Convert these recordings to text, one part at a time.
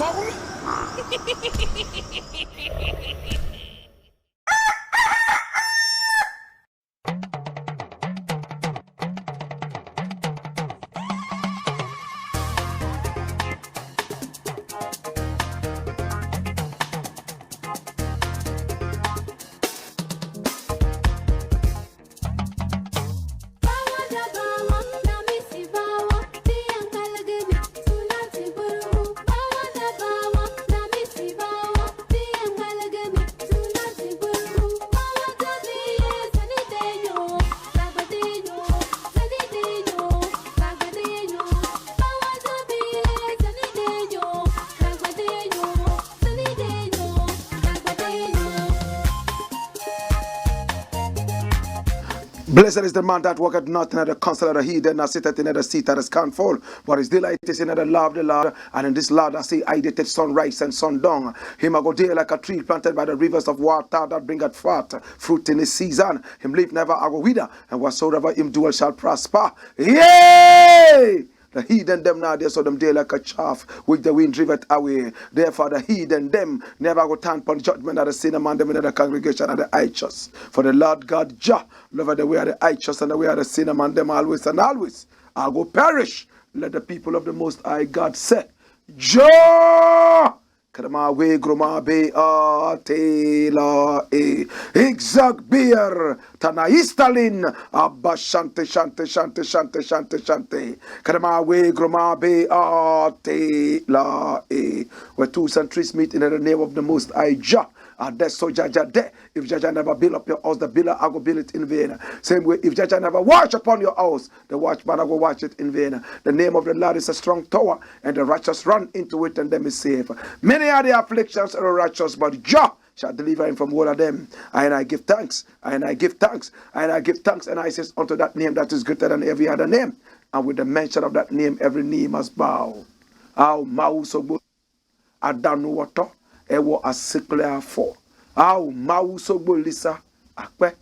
Ofori. Blessed is the man that walketh not in the counsel of the heathen, nor sitteth in the seat that is scornful, but his delight is in the law of the Lord, and in this law I see I did sunrise and sundown. Him I go there like a tree planted by the rivers of water that bringeth forth fruit in his season. Him leave never I go wither, and whatsoever him do shall prosper. Yea! The heathen them now, they saw them day like a chaff, which the wind driveth away. Therefore the heathen them never go turn upon judgment of the sin among them in the congregation of the righteous. For the Lord God Jah loveth the way of the righteous and the way of the sin among them always and always. I go perish. Let the people of the Most High God say, Jah! Krama we groma be a tela e exact beer tana istalin abba shante shante shante shante shante shante krama we groma be a tela e where two and three meet in the name of the Most High Jah. And that's so Jaja there. If Jaja never build up your house, the builder I go build it in vain. Same way, if Jaja never watch upon your house, the watchman I go watch it in vain. The name of the Lord is a strong tower, and the righteous run into it, and them is safe. Many are the afflictions of the righteous, but Jah shall deliver him from all of them. And I give thanks, and I give thanks, and I give thanks, and I say unto that name that is greater than every other name. And with the mention of that name, every knee must bow. How mausobo adanu water. Ewo asikle for. Au mausobo lisa akpe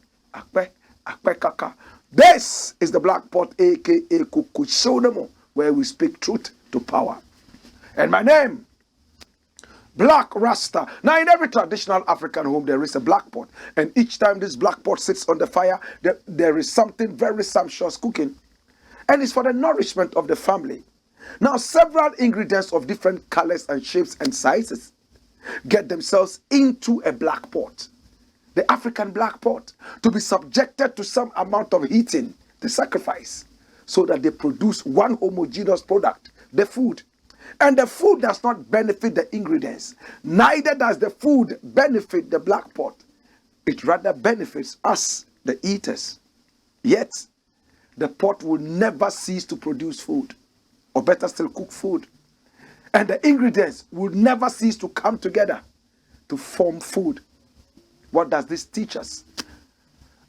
kaka. This is the Black Pot, aka Kukushonemo, where we speak truth to power. And my name, Blakk Rasta. Now in every traditional African home there is a black pot, and each time this black pot sits on the fire, there is something very sumptuous cooking, and it's for the nourishment of the family. Now several ingredients of different colors and shapes and sizes get themselves into a black pot, the African black pot, to be subjected to some amount of heating, the sacrifice, so that they produce one homogeneous product, the food. And the food does not benefit the ingredients, neither does the food benefit the black pot. It rather benefits us, the eaters. Yet, the pot will never cease to produce food, or better still, cook food. And the ingredients will never cease to come together to form food. What does this teach us?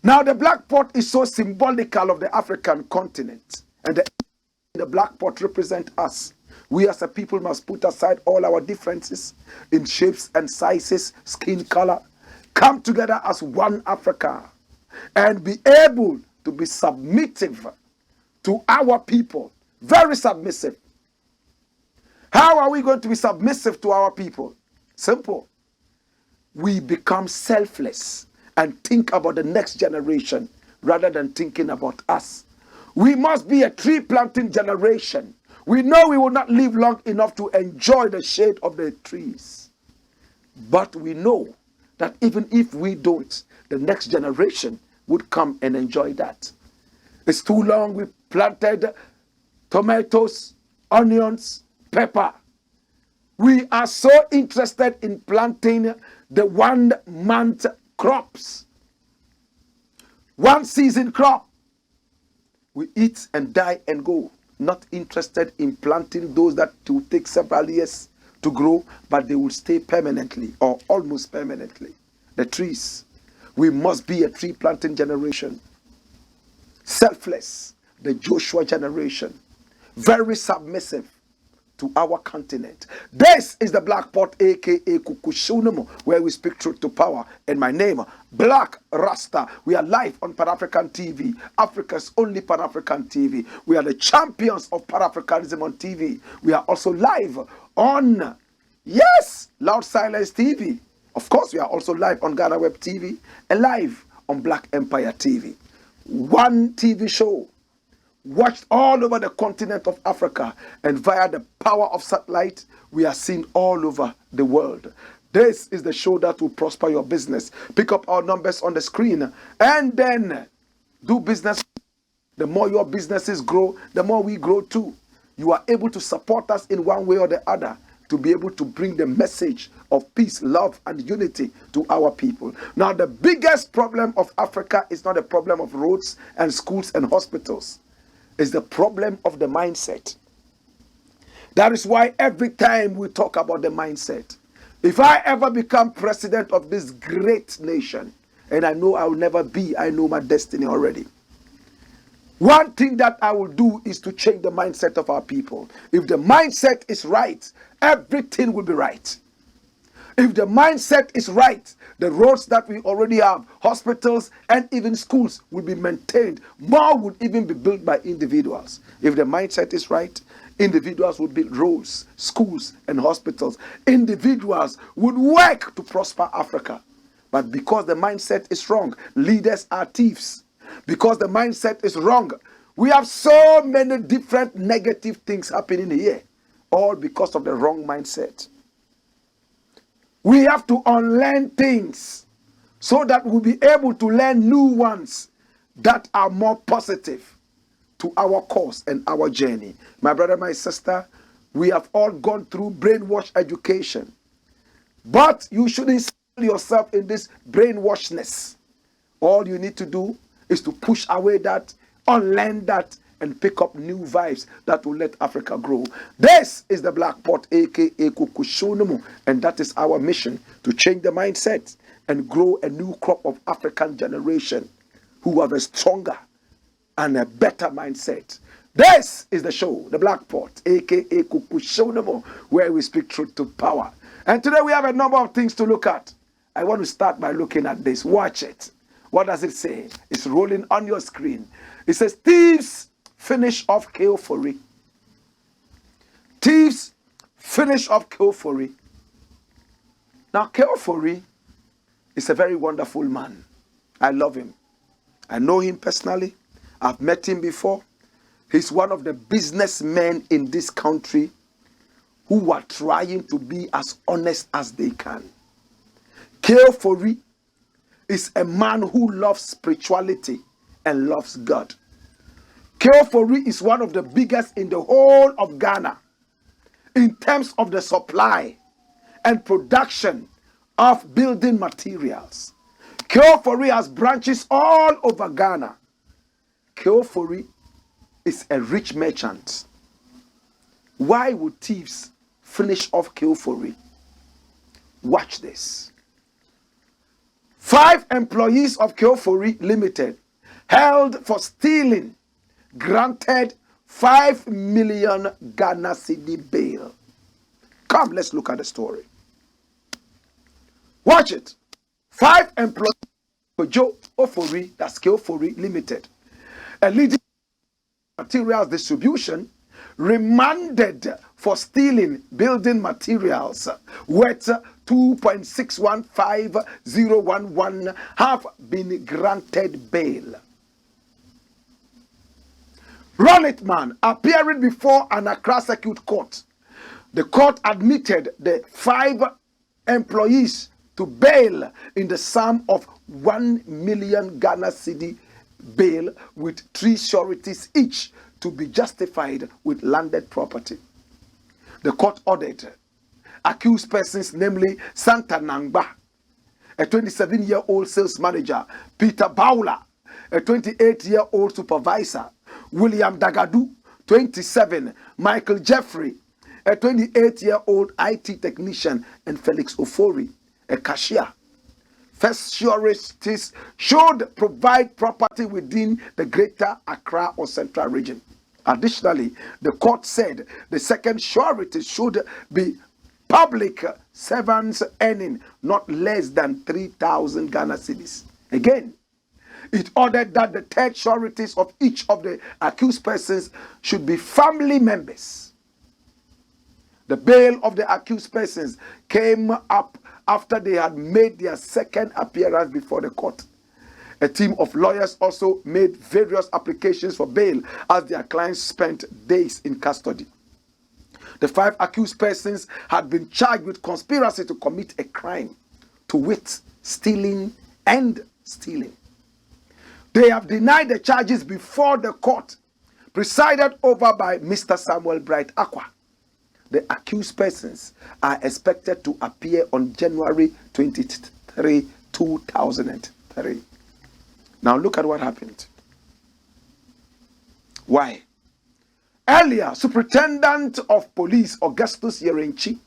Now the black pot is so symbolical of the African continent. And the black pot represents us. We as a people must put aside all our differences in shapes and sizes, skin color, come together as one Africa, and be able to be submissive to our people. Very submissive. How are we going to be submissive to our people? Simple. We become selfless and think about the next generation rather than thinking about us. We must be a tree planting generation. We know we will not live long enough to enjoy the shade of the trees. But we know that even if we don't, the next generation would come and enjoy that. It's too long we planted tomatoes, onions, pepper. We are so interested in planting the 1 month crops, 1 season crop. We eat and die and go, not interested in planting those that will take several years to grow, but they will stay permanently or almost permanently. The trees. We must be a tree planting generation. Selfless, the Joshua generation. Very submissive to our continent. This is the Black Pot, aka Kukushunemo, where we speak truth to power. And my name, Blakk Rasta. We are live on Pan-African TV, Africa's only Pan-African TV. We are the champions of Pan-Africanism on TV. We are also live on Yes, Loud Silence TV. Of course, we are also live on Ghana Web TV and live on Black Empire TV. One TV show watched all over the continent of Africa, and via the power of satellite, we are seen all over the world. This is the show that will prosper your business. Pick up our numbers on the screen and then do business. The more your businesses grow, the more we grow too. You are able to support us in one way or the other to be able to bring the message of peace, love, and unity to our people. Now, the biggest problem of Africa is not a problem of roads and schools and hospitals. It's the problem of the mindset. That is why every time we talk about the mindset, if I ever become president of this great nation, and I know I will never be, I know my destiny already. One thing that I will do is to change the mindset of our people. If the mindset is right, everything will be right. If the mindset is right, the roads that we already have, hospitals, and even schools will be maintained. More would even be built by individuals. If the mindset is right, individuals would build roads, schools, and hospitals. Individuals would work to prosper Africa. But because the mindset is wrong, leaders are thieves. Because the mindset is wrong, we have so many different negative things happening here, all because of the wrong mindset. We have to unlearn things so that we'll be able to learn new ones that are more positive to our course and our journey. My brother, my sister, we have all gone through brainwash education, but you shouldn't settle yourself in this brainwashness. All you need to do is to push away that, unlearn that, and pick up new vibes that will let Africa grow. This is the Black Pot, aka Kukushunumu, and that is our mission, to change the mindset and grow a new crop of African generation who have a stronger and a better mindset. This is the show, the Black Pot, aka Kukushunumu, where we speak truth to power. And today we have a number of things to look at. I want to start by looking at this. Watch it. What does it say? It's rolling on your screen. It says, thieves finish off Ofori. Thieves finish off Ofori. Now, Ofori is a very wonderful man. I love him. I know him personally. I've met him before. He's one of the businessmen in this country who are trying to be as honest as they can. Ofori is a man who loves spirituality and loves God. Ofori is one of the biggest in the whole of Ghana in terms of the supply and production of building materials. Ofori has branches all over Ghana. Ofori is a rich merchant. Why would thieves finish off Ofori? Watch this. 5 employees of Ofori Limited, held for stealing, granted 5 million Ghana cedi bail. Come, let's look at the story. Watch it. 5 employees for Joe Ofori, that's Ofori Limited, a leading materials distribution, remanded for stealing building materials worth 2.615011 have been granted bail. Roll it, man. Appearing before an Accra Circuit Court, the court admitted the 5 employees to bail in the sum of 1 million Ghana cedi bail with 3 sureties each to be justified with landed property. The court ordered accused persons, namely Santa Nangba, a 27-year-old sales manager, Peter Bowler, a 28-year-old supervisor, William Dagadu, 27, Michael Jeffrey, a 28-year-old IT technician, and Felix Ofori, a cashier. First sureties should provide property within the Greater Accra or Central Region. Additionally, the court said the second surety should be public servants earning not less than 3,000 Ghana cedis. Again, it ordered that the third sureties of each of the accused persons should be family members. The bail of the accused persons came up after they had made their second appearance before the court. A team of lawyers also made various applications for bail as their clients spent days in custody. The 5 accused persons had been charged with conspiracy to commit a crime, to wit, stealing and stealing. They have denied the charges before the court, presided over by Mr. Samuel Bright Aqua. The accused persons are expected to appear on January 23, 2003. Now look at what happened. Why? Earlier, Superintendent of Police Augustus Yerenchi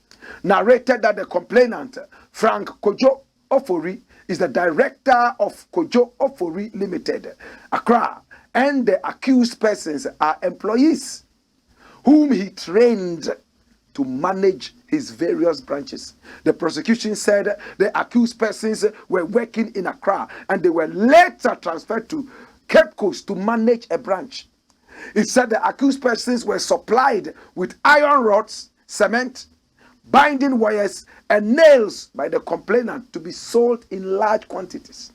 narrated that the complainant, Frank Kojo Ofori, is the director of Kojo Ofori Limited, Accra, and the accused persons are employees whom he trained to manage his various branches. The prosecution said the accused persons were working in Accra and they were later transferred to Cape Coast to manage a branch. It said the accused persons were supplied with iron rods, cement, binding wires, and nails by the complainant to be sold in large quantities.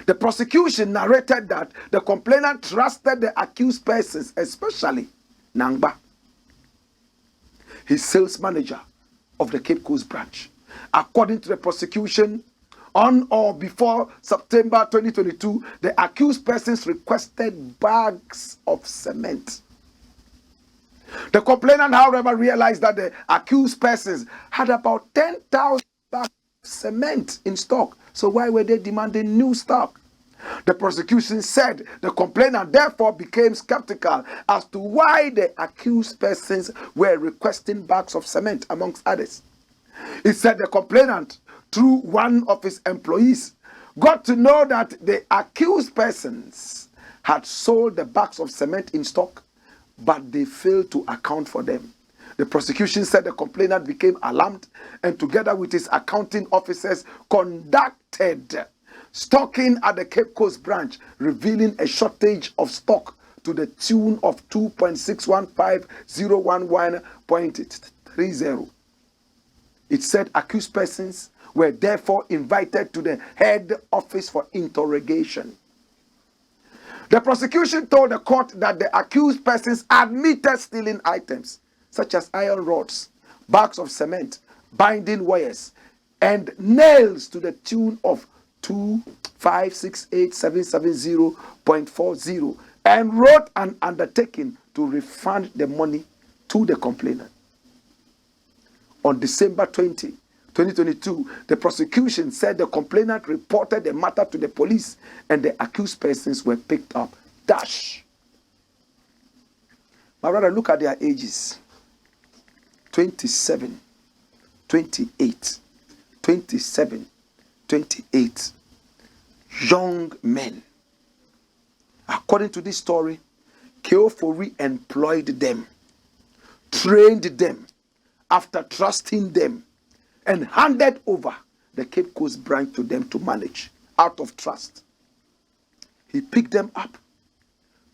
The prosecution narrated that the complainant trusted the accused persons, especially Nangba, his sales manager of the Cape Coast branch. According to the prosecution, on or before September 2022, the accused persons requested bags of cement. The complainant, however, realized that the accused persons had about 10,000 bags of cement in stock. So why were they demanding new stock? The prosecution said the complainant therefore became skeptical as to why the accused persons were requesting bags of cement, amongst others. It said the complainant, through one of his employees, got to know that the accused persons had sold the bags of cement in stock, but they failed to account for them. The prosecution said the complainant became alarmed and together with his accounting officers conducted stocking at the Cape Coast branch, revealing a shortage of stock to the tune of 2.615011.30. It said accused persons were therefore invited to the head office for interrogation. The prosecution told the court that the accused persons admitted stealing items such as iron rods, bags of cement, binding wires, and nails to the tune of 2,568,770.40 and wrote an undertaking to refund the money to the complainant. On December 20, 2022, the prosecution said the complainant reported the matter to the police and the accused persons were picked up. Dash. My brother, look at their ages. 27, 28, 27, 28. Young men. According to this story, Ofori employed them, trained them after trusting them, and handed over the Cape Coast branch to them to manage out of trust. He picked them up,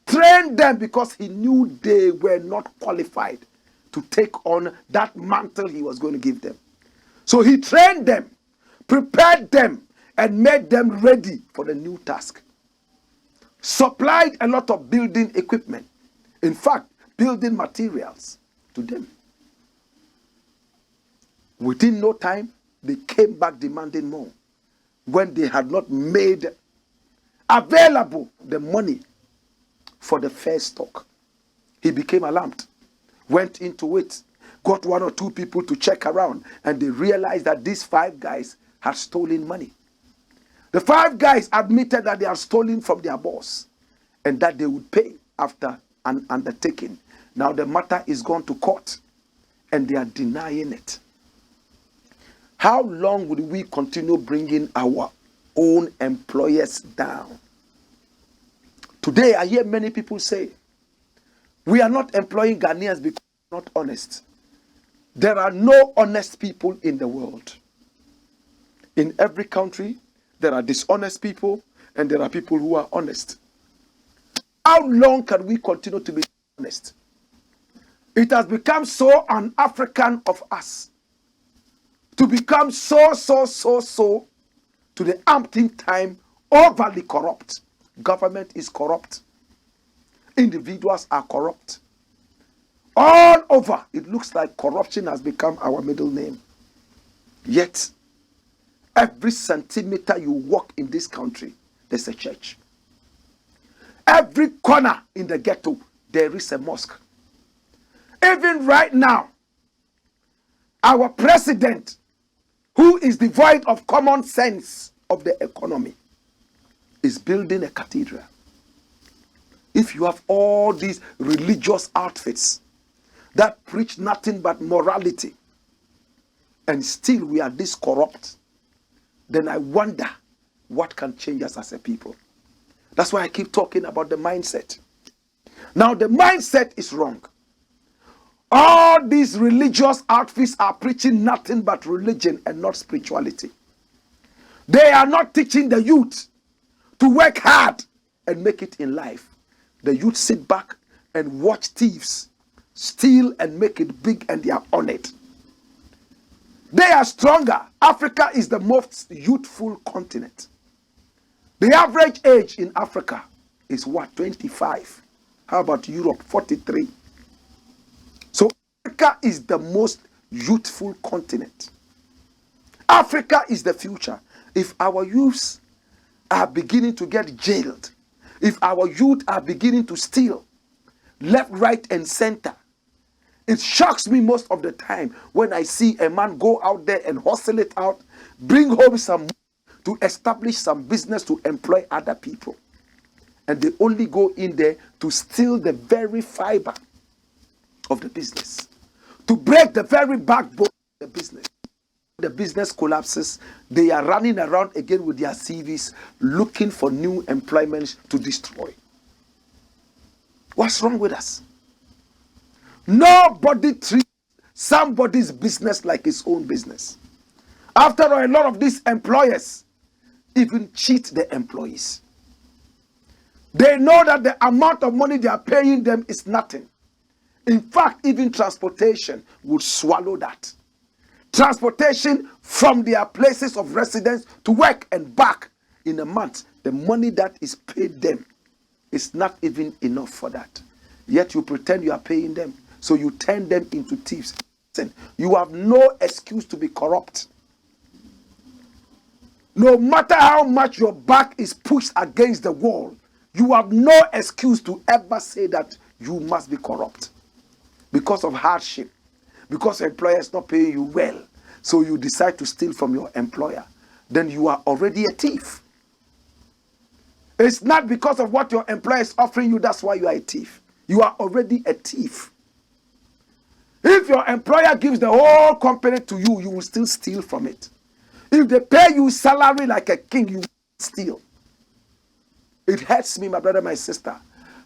trained them because he knew they were not qualified to take on that mantle he was going to give them. So he trained them, prepared them, and made them ready for the new task. Supplied a lot of building equipment. In fact, building materials to them. Within no time, they came back demanding more when they had not made available the money for the first stock. He became alarmed, went into it, got 1 or 2 people to check around, and they realized that these 5 guys had stolen money. The 5 guys admitted that they had stolen from their boss and that they would pay after an undertaking. Now the matter is gone to court and they are denying it. How long will we continue bringing our own employers down? Today, I hear many people say, we are not employing Ghanaians because we are not honest. There are no honest people in the world. In every country, there are dishonest people and there are people who are honest. How long can we continue to be honest? It has become so un-African of us to become so to the umpteenth time overly corrupt. Government is corrupt. Individuals are corrupt. All over, it looks like corruption has become our middle name. Yet, every centimeter you walk in this country, there's a church. Every corner in the ghetto, there is a mosque. Even right now, our president, who is devoid of common sense of the economy, is building a cathedral. If you have all these religious outfits that preach nothing but morality, and still we are this corrupt, then I wonder what can change us as a people. That's why I keep talking about the mindset. Now the mindset is wrong. All these religious outfits are preaching nothing but religion and not spirituality. They are not teaching the youth to work hard and make it in life. The youth sit back and watch thieves steal and make it big, and they are on it. They are stronger. Africa is the most youthful continent. The average age in Africa is what? 25. How about Europe? 43. So Africa is the most youthful continent. Africa is the future. If our youths are beginning to get jailed, if our youth are beginning to steal left, right, and center, it shocks me most of the time when I see a man go out there and hustle it out, bring home some money to establish some business to employ other people. And they only go in there to steal the very fiber of the business, to break the very backbone of the business. The business collapses, they are running around again with their CVs looking for new employment to destroy. What's wrong with us? Nobody treats somebody's business like his own business. After all, a lot of these employers even cheat the employees. They know that the amount of money they are paying them is nothing. In fact, even transportation would swallow that. Transportation from their places of residence to work and back in a month, the money that is paid them is not even enough for that. Yet you pretend you are paying them. So you turn them into thieves. You have no excuse to be corrupt. No matter how much your back is pushed against the wall, you have no excuse to ever say that you must be corrupt. Because of hardship, because the employer is not paying you well, so you decide to steal from your employer, then you are already a thief. It's not because of what your employer is offering you, that's why you are a thief. You are already a thief. If your employer gives the whole company to you, you will still steal from it. If they pay you salary like a king, you will steal. It hurts me, my brother, my sister,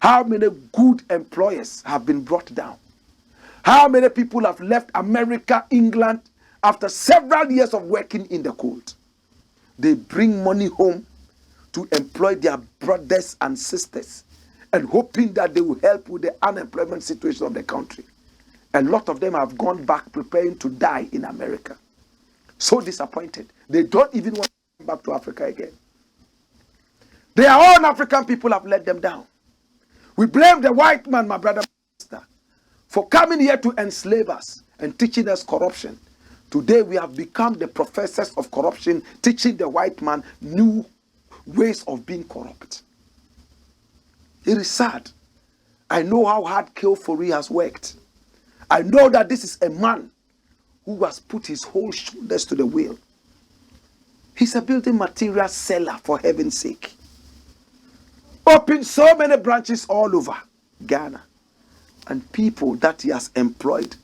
how many good employers have been brought down. How many people have left America, England, after several years of working in the cold. They bring money home to employ their brothers and sisters and hoping that they will help with the unemployment situation of the country. A lot of them have gone back preparing to die in America. So disappointed. They don't even want to come back to Africa again. Their own African people have let them down. We blame the white man, my brother, my sister, for coming here to enslave us and teaching us corruption. Today we have become the professors of corruption, teaching the white man new ways of being corrupt. It is sad. I know how hard Ofori has worked. I know that this is a man who has put his whole shoulders to the wheel. He's a building material seller, for heaven's sake. Opened so many branches all over Ghana. And people that he has employed,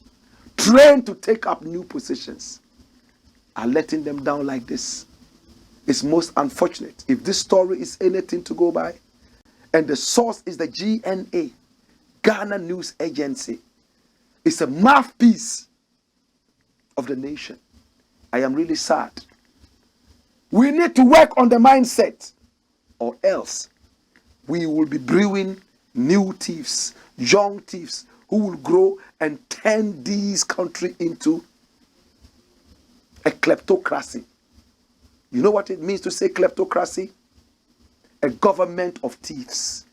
trained to take up new positions, are letting them down like this. It's most unfortunate. If this story is anything to go by, and the source is the GNA, Ghana News Agency, it's a mouthpiece of the nation. I am really sad. We need to work on the mindset, or else we will be brewing new thieves, young thieves, who will grow and turn this country into a kleptocracy. You know what it means to say kleptocracy? A government of thieves.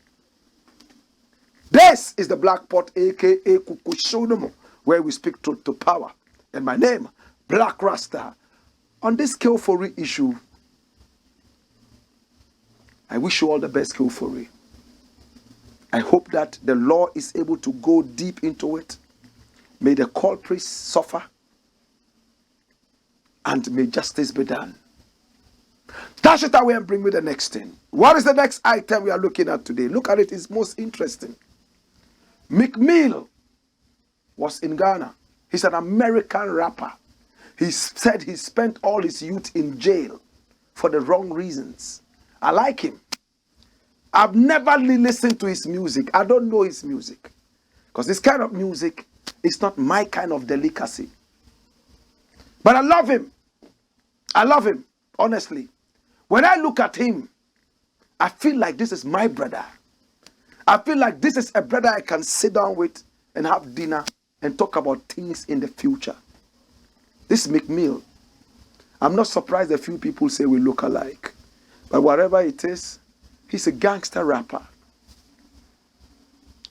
This is the Black Pot, aka Kukushonomo, where we speak truth to power. And my name, Blakk RASTA. On this Ofori issue, I wish you all the best, Ofori. I hope that the law is able to go deep into it. May the culprits suffer. And may justice be done. Dash it away and bring me the next thing. What is the next item we are looking at today? Look at it, it's most interesting. Meek was in Ghana. He's an American rapper. He said he spent all his youth in jail for the wrong reasons. I like him. I've never listened to his music. I don't know his music. Because this kind of music is not my kind of delicacy. But I love him. I love him, honestly. When I look at him, I feel like this is my brother. I feel like this is a brother I can sit down with and have dinner and talk about things in the future. This Meek. I'm not surprised a few people say we look alike. But whatever it is, he's a gangster rapper.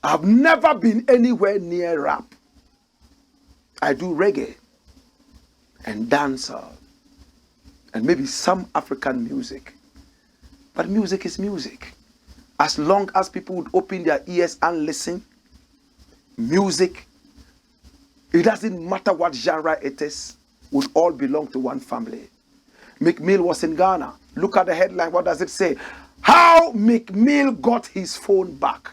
I've never been anywhere near rap. I do reggae and dancehall and maybe some African music. But music is music. As long as people would open their ears and listen, music, it doesn't matter what genre it is, would all belong to one family. Meek was in Ghana. Look at the headline. What does it say? How Meek got his phone back.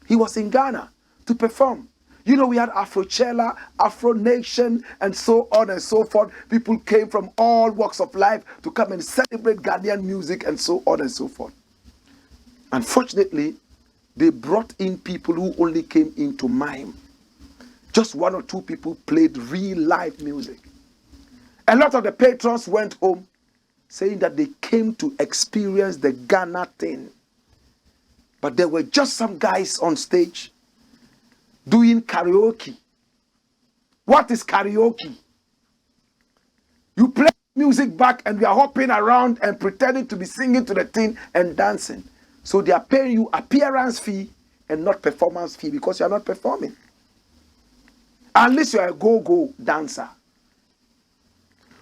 He was in Ghana to perform. You know, we had Afrochella, Afro Nation, and so on and so forth. People came from all walks of life to come and celebrate Ghanaian music and so on and so forth. Unfortunately, they brought in people who only came in to mime. Just one or two people played real live music. A lot of the patrons went home saying that they came to experience the Ghana thing. But there were just some guys on stage doing karaoke. What is karaoke? You play music back and we are hopping around and pretending to be singing to the thing and dancing. So they are paying you appearance fee and not performance fee because you are not performing. Unless you are a go-go dancer.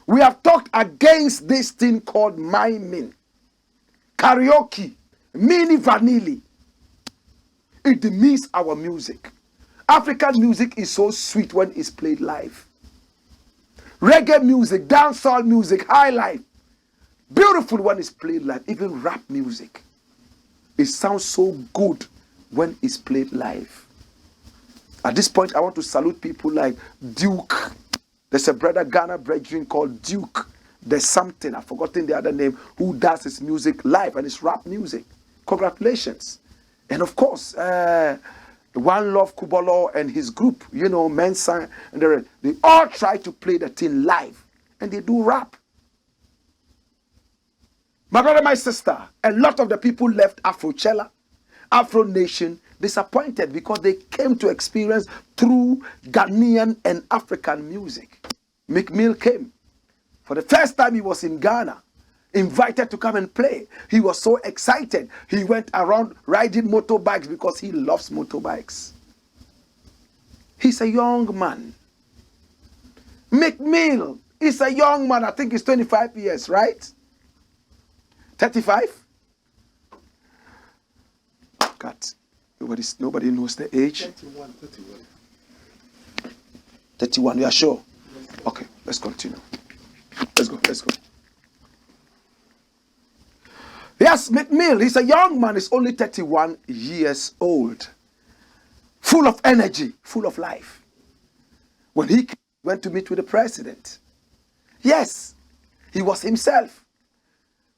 We have talked against this thing called miming. Karaoke. Mini vanilla. It demeans our music. African music is so sweet when it's played live. Reggae music, dancehall music, high life. Beautiful when it's played live. Even rap music. It sounds so good when it's played live. At this point, I want to salute people like Duke. There's a brother Ghana brethren called Duke. There's something, I've forgotten the other name, who does his music live and it's rap music. Congratulations. And of course, One Love Kubolo and his group, you know, Mensa, and they all try to play the thing live. And they do rap. My brother, my sister, a lot of the people left Afrochella, Afro Nation, disappointed because they came to experience true Ghanaian and African music. Meek came. For the first time he was in Ghana, invited to come and play. He was so excited. He went around riding motorbikes because he loves motorbikes. He's a young man. Meek is a young man. I think he's 25 years, right? 35? God, nobody knows the age. 31. 31, you are sure? Okay, let's continue. Let's go. Yes, Meek he's a young man. He's only 31 years old. Full of energy, full of life. When he went to meet with the president, yes, he was himself.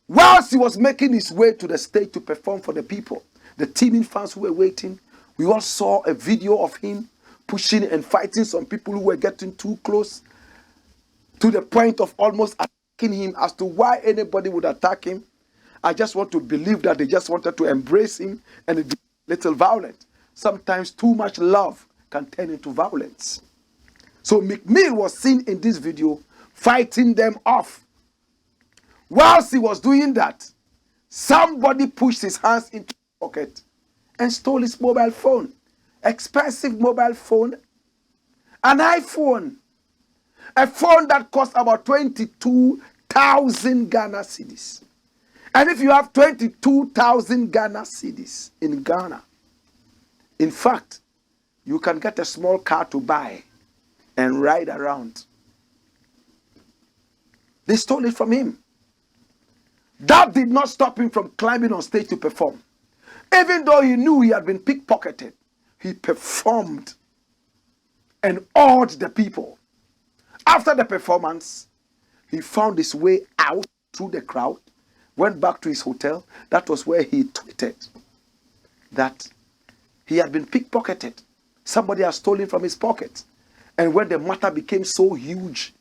Whilst he was making his way to the stage to perform for the people, the teeming fans who were waiting, we all saw a video of him pushing and fighting some people who were getting too close to the point of almost attacking him. As to why anybody would attack him, I just want to believe that they just wanted to embrace him and it be a little violent. Sometimes too much love can turn into violence. So Meek was seen in this video fighting them off. Whilst he was doing that, somebody pushed his hands into his pocket and stole his mobile phone. Expensive mobile phone. An iPhone. A phone that cost about 22,000 Ghana cedis. And if you have 22,000 Ghana cedis in Ghana, in fact, you can get a small car to buy and ride around. They stole it from him. That did not stop him from climbing on stage to perform. Even though he knew he had been pickpocketed, he performed and awed the people. After the performance, he found his way out through the crowd, went back to his hotel. That was where he tweeted that he had been pickpocketed. Somebody had stolen from his pocket. And when the matter became so huge,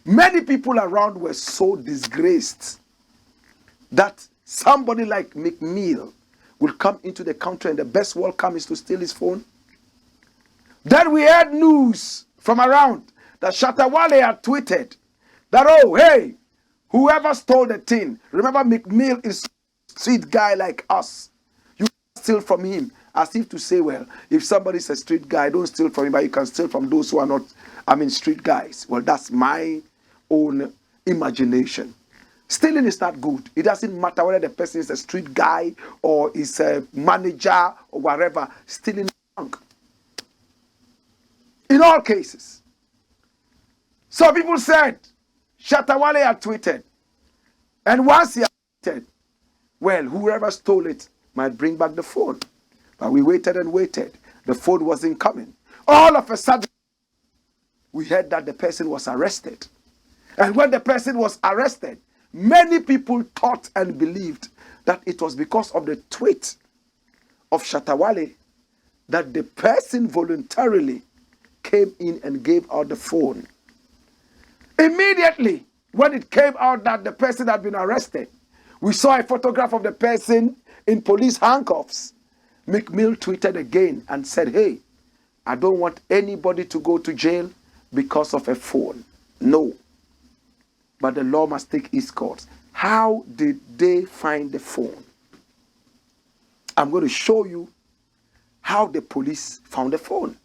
many people around were so disgraced that somebody like Meek will come into the country and the best welcome is to steal his phone. Then we heard news from around that Shatta Wale had tweeted that, oh, hey, whoever stole the thing, remember Meek is a street guy like us. You steal from him, as if to say, well, if somebody's a street guy, don't steal from him, but you can steal from those who are not, street guys. Well, that's my own imagination. Stealing is not good. It doesn't matter whether the person is a street guy or is a manager or whatever. Stealing is wrong. In all cases. So people said, Shatta Wale had tweeted. And once he had tweeted, well, whoever stole it might bring back the phone. But we waited and waited. The phone wasn't coming. All of a sudden, we heard that the person was arrested. And when the person was arrested, many people thought and believed that it was because of the tweet of Shatta Wale that the person voluntarily came in and gave out the phone. Immediately, when it came out that the person had been arrested, we saw a photograph of the person in police handcuffs. Meek tweeted again and said, hey, I don't want anybody to go to jail because of a phone. No. But the law must take its course. How did they find the phone? I'm going to show you how the police found the phone.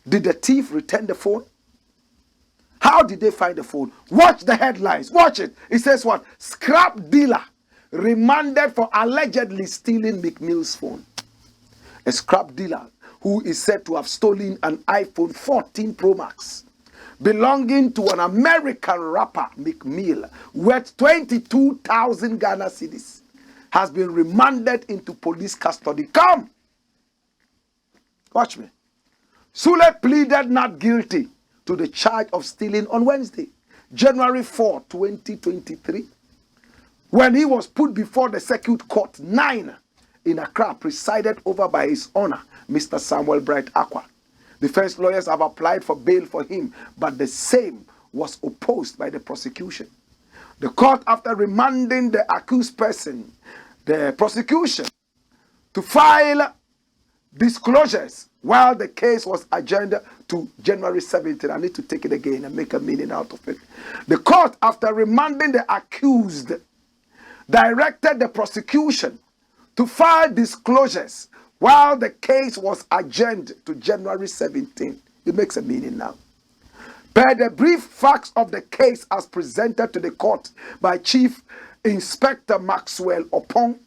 Did the thief return the phone? How did they find the phone? Watch the headlines. Watch it. It says what? Scrap dealer remanded for allegedly stealing Meek Mill's phone. A scrap dealer who is said to have stolen an iPhone 14 Pro Max belonging to an American rapper, Meek Mill, worth 22,000 Ghana cedis, has been remanded into police custody. Come! Watch me. Sule pleaded not guilty to the charge of stealing on Wednesday, January 4, 2023, when he was put before the Circuit Court 9 in Accra, presided over by his honor, Mr. Samuel Bright Aqua. Defense lawyers have applied for bail for him, but the same was opposed by the prosecution. The court, after remanding the accused person, the prosecution, to file disclosures while the case was adjourned to January 17. I need to take it again and make a meaning out of it. The court, after remanding the accused, directed the prosecution to file disclosures while the case was adjourned to January 17. It makes a meaning now. Per the brief facts of the case as presented to the court by Chief Inspector Maxwell Opong,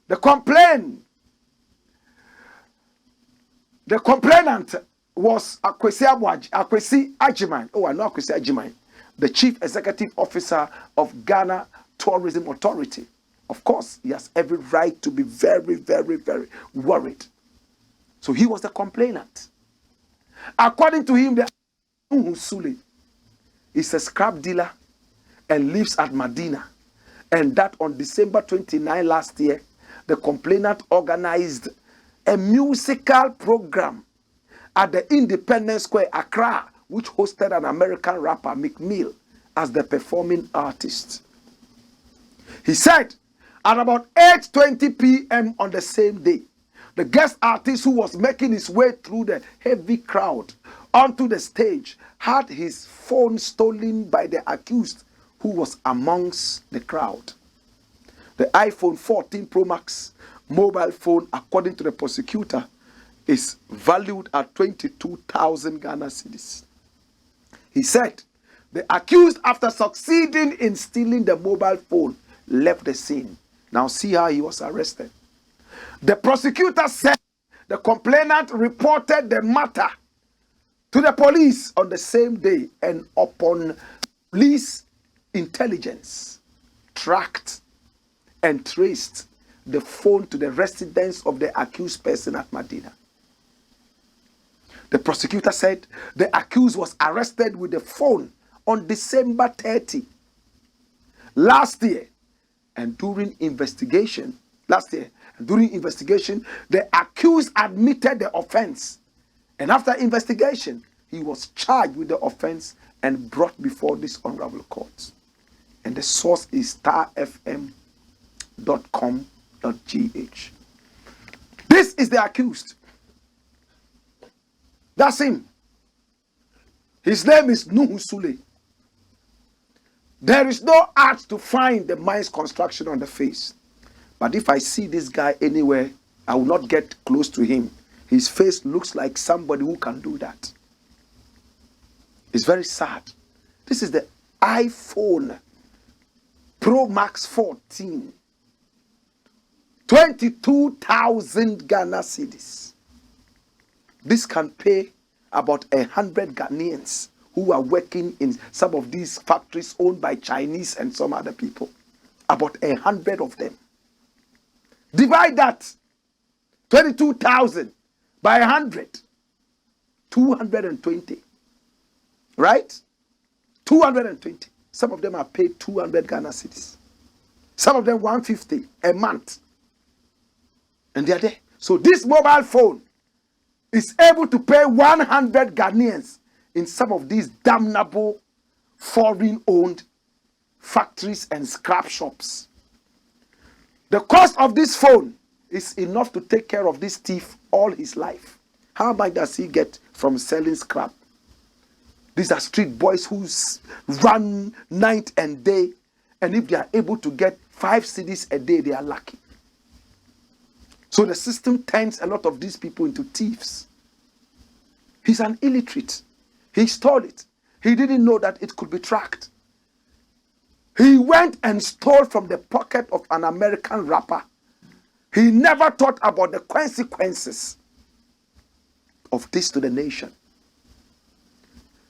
the complainant was Akwesi Ajiman. Oh, I know Akwesi Ajiman, the Chief Executive Officer of Ghana Tourism Authority. Of course, he has every right to be very, very, very worried. So he was the complainant. According to him, the Sule is a scrap dealer and lives at Medina. And that on December 29 last year, the complainant organized a musical program at the Independence Square, Accra, which hosted an American rapper, Meek Mill, as the performing artist. He said, at about 8:20 p.m. on the same day, The guest artist who was making his way through the heavy crowd onto the stage had his phone stolen by the accused who was amongst the crowd. The iPhone 14 Pro Max mobile phone, according to the prosecutor, is valued at 22,000 Ghana cedis. He said the accused, after succeeding in stealing the mobile phone, left the scene. Now see how he was arrested. The prosecutor said the complainant reported the matter to the police on the same day, and upon police intelligence, tracked and traced the phone to the residence of the accused person at Medina. The prosecutor said the accused was arrested with the phone on December 30 last year, and during investigation, the accused admitted the offense, and after investigation, he was charged with the offense and brought before this honorable court. And the source is starfm.com.gh. This is the accused. That's him. His name is Nuhu Sule. There is no art to find the mind's construction on the face. But if I see this guy anywhere, I will not get close to him. His face looks like somebody who can do that. It's very sad. This is the iPhone Pro Max 14. 22,000 Ghana cedis. This can pay about 100 Ghanaians who are working in some of these factories owned by Chinese and some other people. About 100 of them. Divide that 22,000 by 100. 220. Right? 220. Some of them are paid 200 Ghana cedis. Some of them 150 a month. And they are there. So this mobile phone is able to pay 100 Ghanaians in some of these damnable foreign-owned factories and scrap shops. The cost of this phone is enough to take care of this thief all his life. How much does he get from selling scrap? These are street boys who run night and day, and if they are able to get 5 cedis a day, they are lucky. So the system turns a lot of these people into thieves. He's an illiterate. He stole it. He didn't know that it could be tracked. He went and stole from the pocket of an American rapper. He never thought about the consequences of this to the nation.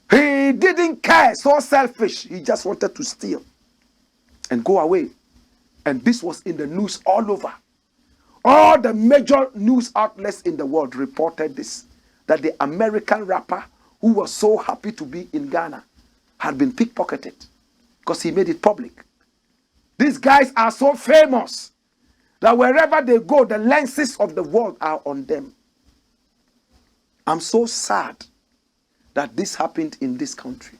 He didn't care, so selfish. He just wanted to steal and go away. And this was in the news all over. All the major news outlets in the world reported this, that the American rapper who was so happy to be in Ghana had been pickpocketed because he made it public. These guys are so famous that wherever they go, the lenses of the world are on them. I'm so sad that this happened in this country.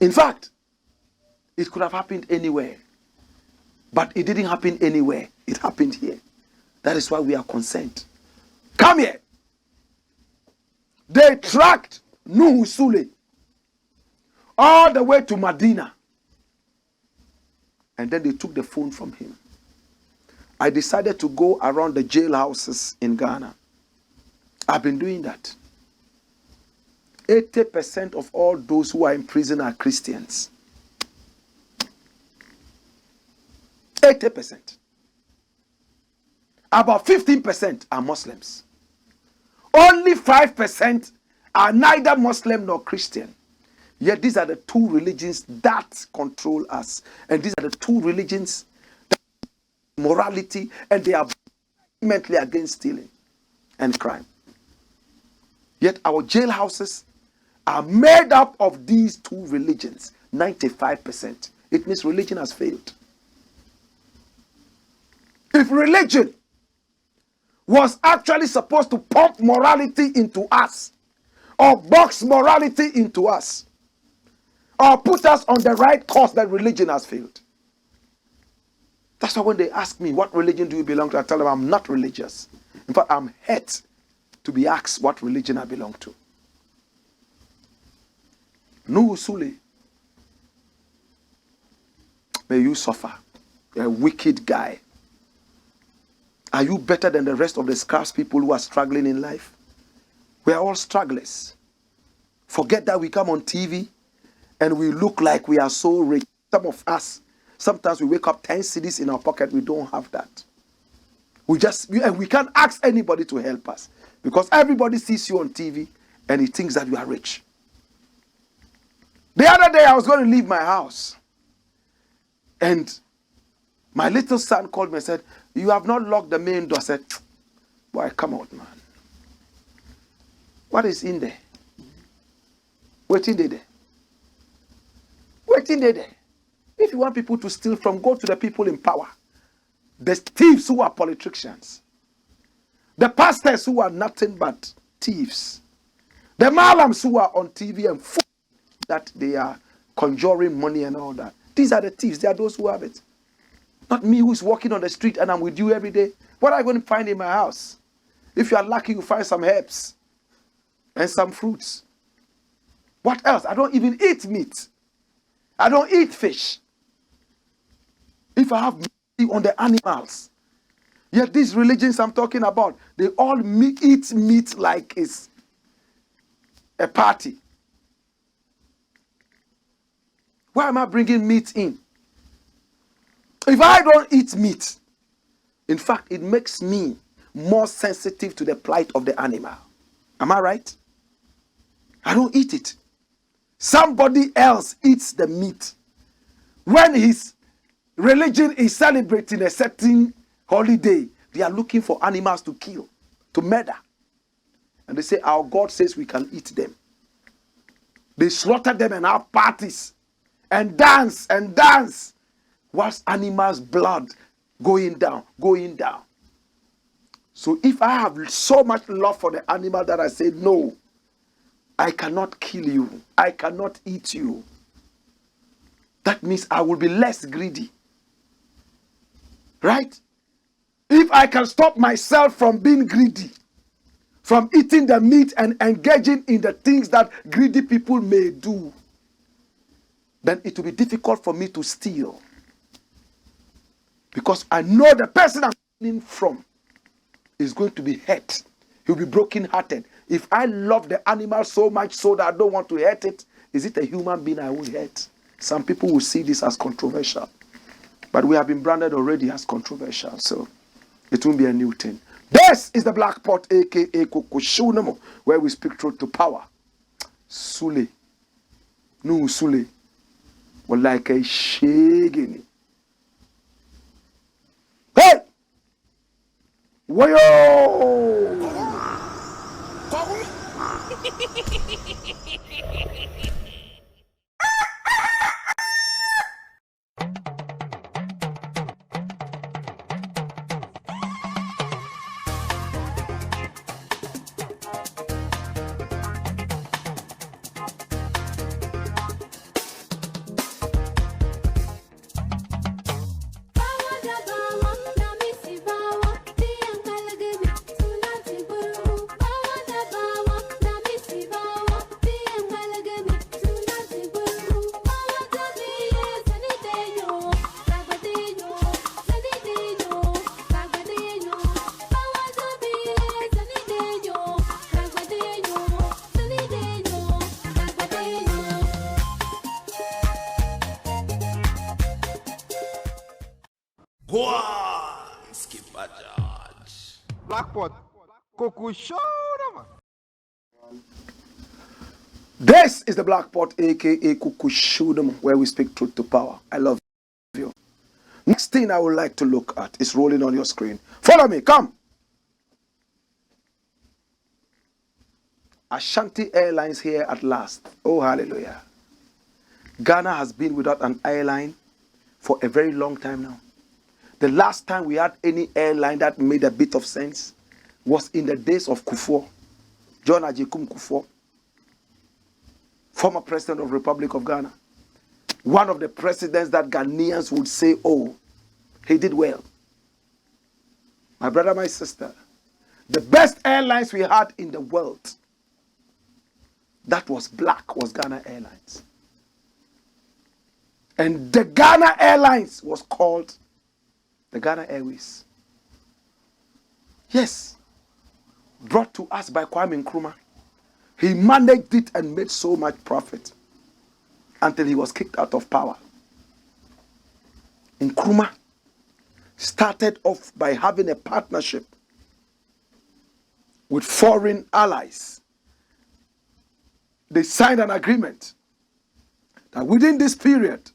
In fact, it could have happened anywhere. But it didn't happen anywhere. It happened here. That is why we are concerned. Come here. They tracked Nuhu Sule all the way to Medina. And then they took the phone from him. I decided to go around the jailhouses in Ghana. I've been doing that. 80% of all those who are in prison are Christians. 80%. About 15% are Muslims. Only 5% are neither Muslim nor Christian. Yet these are the two religions that control us. And these are the two religions that have morality, and they are vehemently against stealing and crime. Yet our jailhouses are made up of these two religions. 95%. It means religion has failed. If religion was actually supposed to pump morality into us, or box morality into us, or put us on the right course, that religion has failed. That's why when they ask me, what religion do you belong to? I tell them I'm not religious. In fact, I'm hurt to be asked what religion I belong to. No Sule. May you suffer. You're a wicked guy. Are you better than the rest of the scarce people who are struggling in life? We are all strugglers. Forget that we come on TV and we look like we are so rich. Some of us, sometimes we wake up 10 cedis in our pocket. We don't have that. And we can't ask anybody to help us because everybody sees you on TV and he thinks that you are rich. The other day I was going to leave my house and my little son called me and said, you have not locked the main door. I said, boy, come out, man. What is in there? Waiting there. Waiting there. If you want people to steal from, go to the people in power. The thieves who are politicians. The pastors who are nothing but thieves. The malams who are on TV and that they are conjuring money and all that. These are the thieves. They are those who have it. Not me who is walking on the street and I'm with you every day. What are you going to find in my house? If you are lucky, you find some herbs and some fruits. What else? I don't even eat meat. I don't eat fish. If I have meat on the animals. Yet these religions I'm talking about, they all eat meat like it's a party. Why am I bringing meat in? If I don't eat meat, in fact, it makes me more sensitive to the plight of the animal. Am I right? I don't eat it. Somebody else eats the meat. When his religion is celebrating a certain holiday, they are looking for animals to kill, to murder. And they say, our God says we can eat them. They slaughter them and have parties and dance whilst animals' blood going down. So if I have so much love for the animal that I say, no, I cannot kill you. I cannot eat you. That means I will be less greedy. Right? If I can stop myself from being greedy, from eating the meat and engaging in the things that greedy people may do, then it will be difficult for me to steal. Because I know the person I'm stealing from is going to be hurt. He'll be broken-hearted. If I love the animal so much so that I don't want to hurt it, is it a human being I will hurt? Some people will see this as controversial. But we have been branded already as controversial, so it won't be a new thing. This is the Black Pot, a.k.a. Kukushunamo, where we speak truth to power. Sule. No Sule. Well, like a shagini. Hey! Wayo! This is the Black Pot, a.k.a. Kukushudum, where we speak truth to power. I love you. Next thing I would like to look at is rolling on your screen. Follow me, come. Ashanti Airlines here at last. Oh, hallelujah. Ghana has been without an airline for a very long time now. The last time we had any airline that made a bit of sense was in the days of Kufuor, John Ajekum Kufuor, former president of the Republic of Ghana. One of the presidents that Ghanaians would say, oh, He did well. My brother, my sister, the best airlines we had in the world, that was Blakk, was Ghana Airlines. And the Ghana Airlines was called the Ghana Airways. Yes. Brought to us by Kwame Nkrumah. He managed it and made so much profit until he was kicked out of power. Nkrumah started off by having a partnership with foreign allies. They signed an agreement that within this period,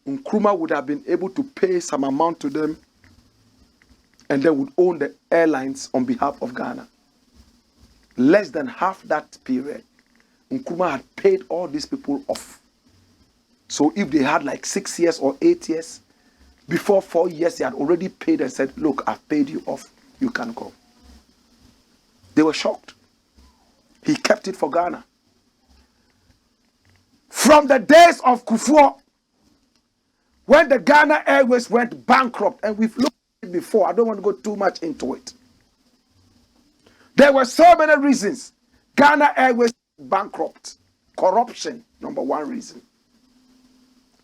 Nkrumah would have been able to pay some amount to them and they would own the airlines on behalf of Ghana. Less than half that period, Nkrumah had paid all these people off. So if they had like 6 years or 8 years, before 4 years, they had already paid and said, look, I've paid you off. You can go. They were shocked. He kept it for Ghana. From the days of Kufuor, when the Ghana Airways went bankrupt, and we've looked at it before, I don't want to go too much into it. There were so many reasons Ghana Airways bankrupt. Corruption, number one reason.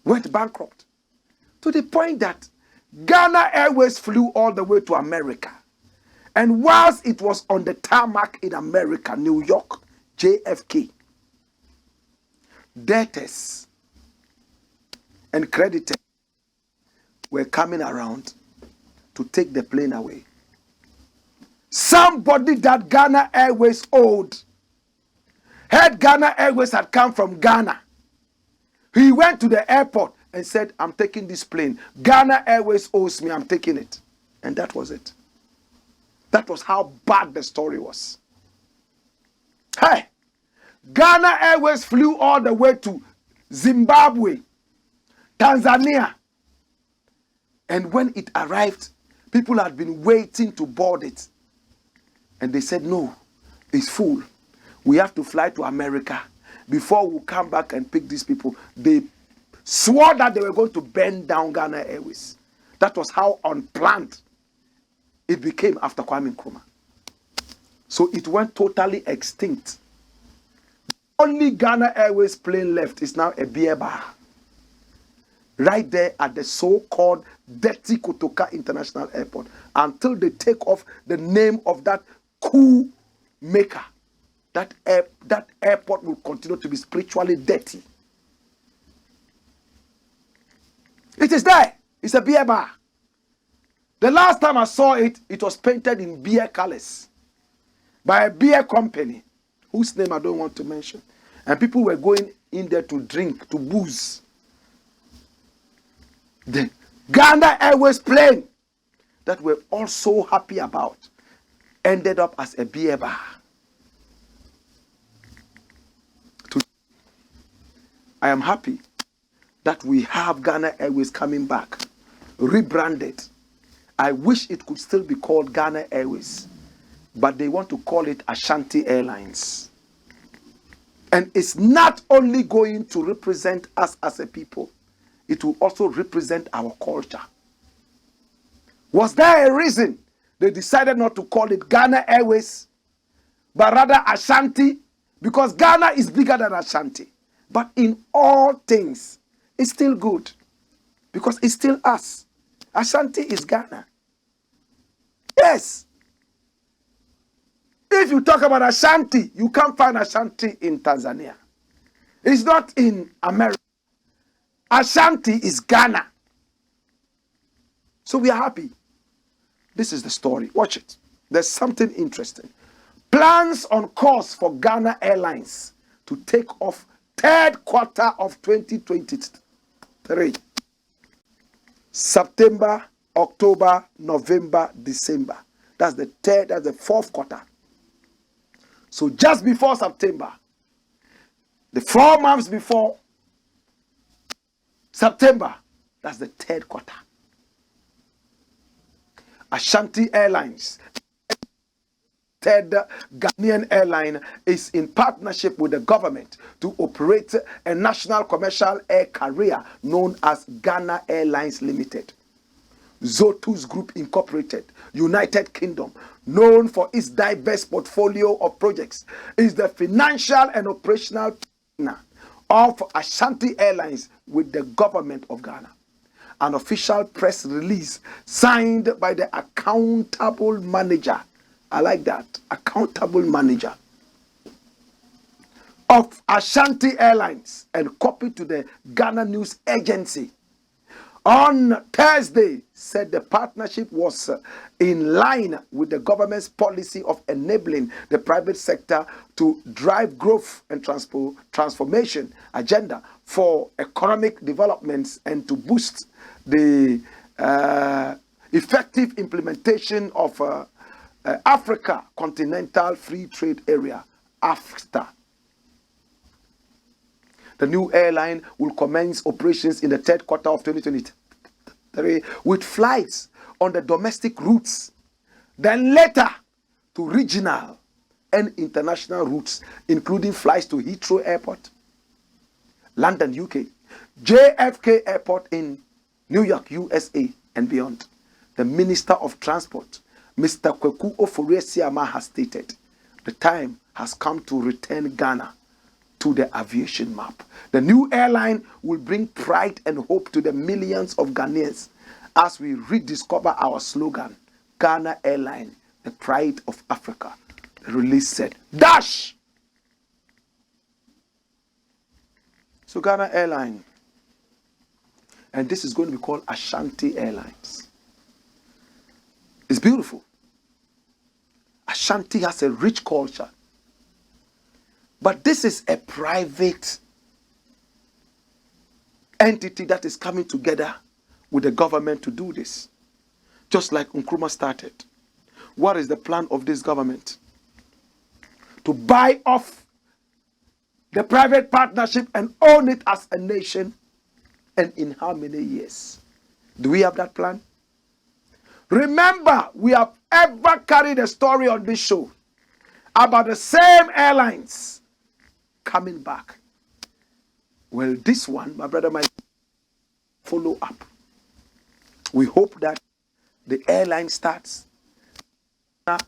Went bankrupt. To the point that Ghana Airways flew all the way to America. And whilst it was on the tarmac in America, New York, JFK, debtors and creditors were coming around to take the plane away. Somebody that Ghana Airways owed heard Ghana Airways had come from Ghana. He went to the airport and said, I'm taking this plane. Ghana Airways owes me, I'm taking it. And that was it. That was how bad the story was. Hey, Ghana Airways flew all the way to Zimbabwe, Tanzania. And when it arrived, people had been waiting to board it. And they said, no, it's full. We have to fly to America before we come back and pick these people. They swore that they were going to burn down Ghana Airways. That was how unplanned it became after Kwame Nkrumah. So it went totally extinct. Only Ghana Airways plane left is now a beer bar. Right there at the so-called Dirty Kotoka International Airport. Until they take off the name of that coup maker. That airport will continue to be spiritually dirty. It is there. It's a beer bar. The last time I saw it, it was painted in beer colors by a beer company whose name I don't want to mention. And people were going in there to drink, to booze. The Ghana Airways plane that we're all so happy about ended up as a beer bar. I am happy that we have Ghana Airways coming back, rebranded. I wish it could still be called Ghana Airways, but they want to call it Ashanti Airlines. And it's not only going to represent us as a people, it will also represent our culture. Was there a reason they decided not to call it Ghana Airways, but rather Ashanti? Because Ghana is bigger than Ashanti. But in all things, it's still good. Because it's still us. Ashanti is Ghana. Yes. If you talk about Ashanti, you can't find Ashanti in Tanzania. It's not in America. Ashanti is Ghana. So we are happy. This is the story. Watch it. There's something interesting. Plans on course for Ghana Airlines to take off third quarter of 2023. September, October, November, December. That's the fourth quarter. So just before September, the 4 months before September, that's the third quarter. Ashanti Airlines, third Ghanaian airline, is in partnership with the government to operate a national commercial air carrier known as Ghana Airlines Limited. Zotus Group Incorporated, United Kingdom, known for its diverse portfolio of projects, is the financial and operational partner of Ashanti Airlines with the government of Ghana. An official press release signed by the accountable manager, I like that, accountable manager of Ashanti Airlines, and copied to the Ghana News Agency on Thursday, said the partnership was in line with the government's policy of enabling the private sector to drive growth and transformation agenda for economic developments and to boost the effective implementation of Africa Continental Free Trade Area, AfCFTA. The new airline will commence operations in the third quarter of 2023 with flights on the domestic routes, then later to regional and international routes, including flights to Heathrow Airport, London, UK, JFK Airport in New York, USA, and beyond. The Minister of Transport, Mr. Kweku Ofori, has stated the time has come to return Ghana to the aviation map. The new airline will bring pride and hope to the millions of Ghanaians as we rediscover our slogan, Ghana Airline, the pride of Africa. The release said, dash! So Ghana Airline, and this is going to be called Ashanti Airlines. It's beautiful. Ashanti has a rich culture. But this is a private entity that is coming together with the government to do this. Just like Nkrumah started. What is the plan of this government? To buy off the private partnership and own it as a nation. And in how many years? Do we have that plan? Remember, we have ever carried a story on this show about the same airlines coming back. Well, this one, my brother, might follow up. We hope that the airline starts